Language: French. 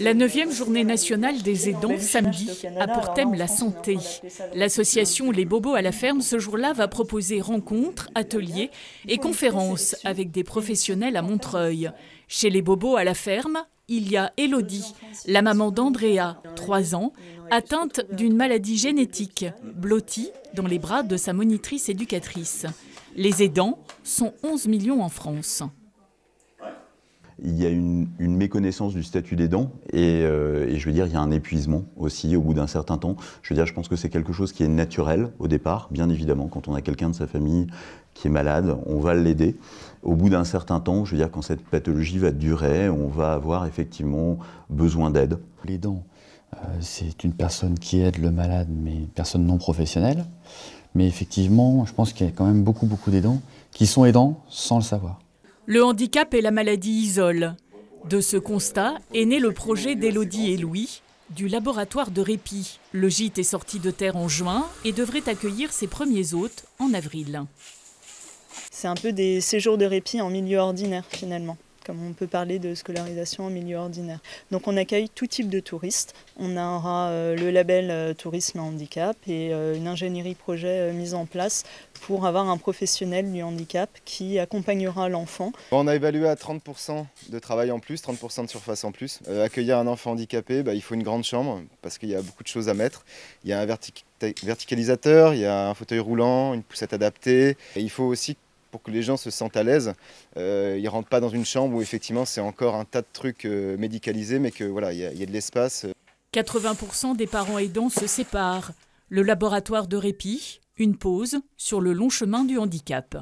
La 9e journée nationale des aidants, samedi, a pour thème la santé. L'association Les Bobos à la ferme, ce jour-là, va proposer rencontres, ateliers et conférences avec des professionnels à Montreuil. Chez Les Bobos à la ferme, il y a Élodie, la maman d'Andrea, 3 ans, atteinte d'une maladie génétique, blottie dans les bras de sa monitrice éducatrice. Les aidants sont 11 millions en France. Il y a une méconnaissance du statut d'aidant et je veux dire, il y a un épuisement aussi au bout d'un certain temps. Je veux dire, je pense que c'est quelque chose qui est naturel au départ, bien évidemment. Quand on a quelqu'un de sa famille qui est malade, on va l'aider. Au bout d'un certain temps, je veux dire, quand cette pathologie va durer, on va avoir effectivement besoin d'aide. L'aidant, c'est une personne qui aide le malade, mais une personne non professionnelle. Mais effectivement, je pense qu'il y a quand même beaucoup d'aidants qui sont aidants sans le savoir. Le handicap et la maladie isolent. De ce constat est né le projet d'Élodie et Louis du laboratoire de répit. Le gîte est sorti de terre en juin et devrait accueillir ses premiers hôtes en avril. C'est un peu des séjours de répit en milieu ordinaire finalement, comme on peut parler de scolarisation en milieu ordinaire. Donc on accueille tout type de touristes. On aura le label tourisme handicap et une ingénierie projet mise en place pour avoir un professionnel du handicap qui accompagnera l'enfant. On a évalué à 30% de travail en plus, 30% de surface en plus. Accueillir un enfant handicapé, il faut une grande chambre parce qu'il y a beaucoup de choses à mettre. Il y a un verticalisateur, il y a un fauteuil roulant, une poussette adaptée. Et il faut aussi, pour que les gens se sentent à l'aise, ils ne rentrent pas dans une chambre où effectivement c'est encore un tas de trucs médicalisés, mais que voilà, il y a de l'espace. 80% des parents aidants se séparent. Le laboratoire de répit, une pause sur le long chemin du handicap.